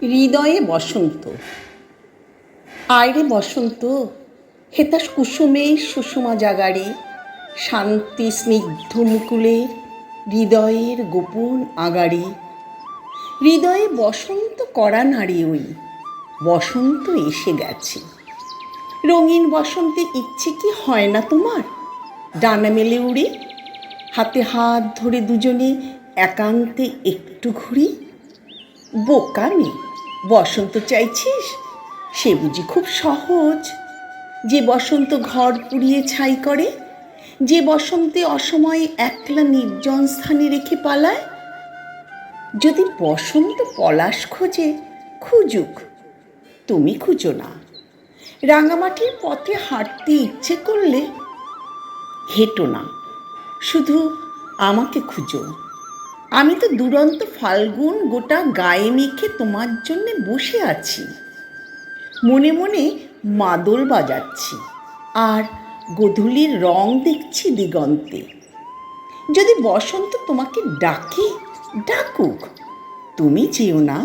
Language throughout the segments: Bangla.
হৃদয়ে বসন্ত। আয়রে বসন্ত, হেতাস কুসুমের সুষমা জাগারে, শান্তি স্নিগ্ধ মুকুলের হৃদয়ের গোপন আগারে। হৃদয়ে বসন্ত করা নারী ওই, বসন্ত এসে গেছে। রঙিন বসন্তে ইচ্ছে কি হয় না তোমার? ডানা মেলে উড়ে, হাতে হাত ধরে দুজনে একান্তে একটু ঘুরি। বোকা মেয়ে, বসন্ত চাইছিস? সে বুঝি খুব সহজ। যে বসন্ত ঘর পুড়িয়ে ছাই করে, যে বসন্তে অসময়ে একলা নির্জন স্থানে রেখে পালায়। যদি বসন্ত পলাশ খোঁজে, খুঁজুক, তুমি খুঁজো না। রাঙামাটির পথে হাঁটতে ইচ্ছে করলে হেঁটো না, শুধু আমাকে খুঁজো। আমি তো দুরন্ত ফাল্গুন গোটা গায়ে মেখে তোমার জন্যে বসে আছি, মনে মনে মাদল বাজাচ্ছি আর গোধূলির রং দেখছি দিগন্তে। যদি বসন্ত তোমাকে ডাকে, ডাকুক, তুমি যেও না।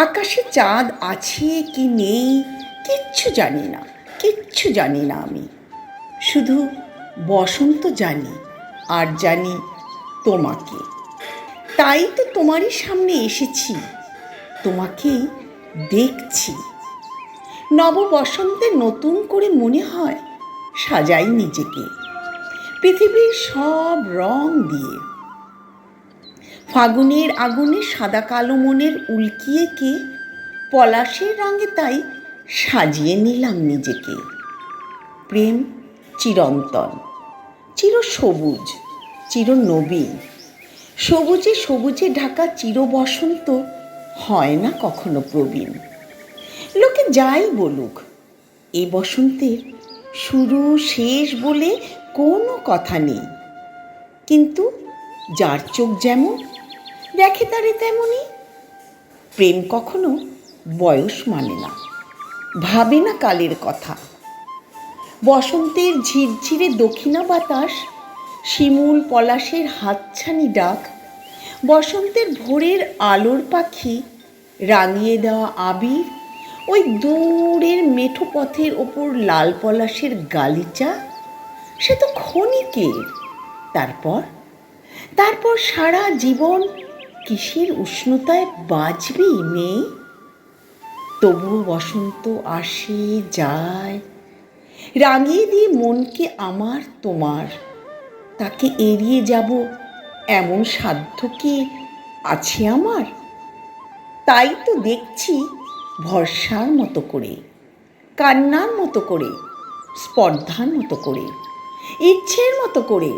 আকাশে চাঁদ আছে কি নেই কিচ্ছু জানি না, কিচ্ছু জানি না আমি। শুধু বসন্ত জানি, আর জানি তোমাকে। তাই তো তোমারই সামনে এসেছি, তোমাকেই দেখছি। নব বসন্তে নতুন করে মনে হয় সাজাই নিজেকে পৃথিবীর সব রং দিয়ে। ফাগুনের আগুনে সাদা কালো মনের উল্কিয়েকে পলাশের রঙে তাই সাজিয়ে নিলাম নিজেকে। প্রেম চিরন্তন, চির সবুজ, চির নবীন। সবুজে সবুজে ঢাকা চির বসন্ত হয় না কখনো প্রবীণ। লোকে যাই বলুক, এই বসন্তের শুরু শেষ বলে কোনো কথা নেই। কিন্তু যার চোখ যেমন দেখে তারে তেমনই। প্রেম কখনো বয়স মানে না, ভাবে না কালের কথা। বসন্তের ঝিরঝিরে দক্ষিণা বাতাস, শিমুল পলাশের হাতছানি ডাক, বসন্তের ভোরের আলোর পাখি, রাঙিয়ে দেওয়া আবির, ওই দূরের মেঠো পথের ওপর লাল পলাশের গালিচা, সে তো ক্ষণিকের। তারপর সারা জীবন কিসের উষ্ণতায় বাঁচবি মেয়ে? তবুও বসন্ত আসে যায়, রাঙিয়ে দিয়ে মনকে আমার তোমার। তাকে এড়িয়ে যাব এমন সাধ্য কি আছে আমার? তাই তো দেখছি ভরসার মতো করে, কান্নার মতো করে, স্পর্ধার মতো করে, ইচ্ছের মতো করে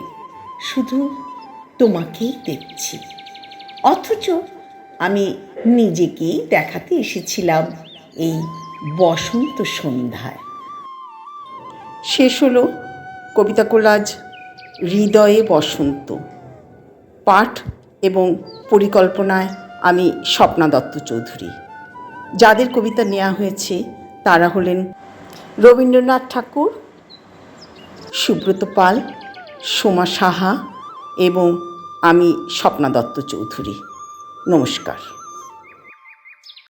শুধু তোমাকেই দেখছি। অথচ আমি নিজেকেই দেখাতে এসেছিলাম এই বসন্ত সন্ধ্যায়। শেষ হলো কবিতা কোলাজ হৃদয়ে বসন্ত। পাঠ এবং পরিকল্পনায় আমি স্বপ্না দত্ত চৌধুরী। যাদের কবিতা নেওয়া হয়েছে তারা হলেন রবীন্দ্রনাথ ঠাকুর, সুব্রত পাল, সোমা সাহা এবং আমি স্বপ্না দত্ত চৌধুরী। নমস্কার।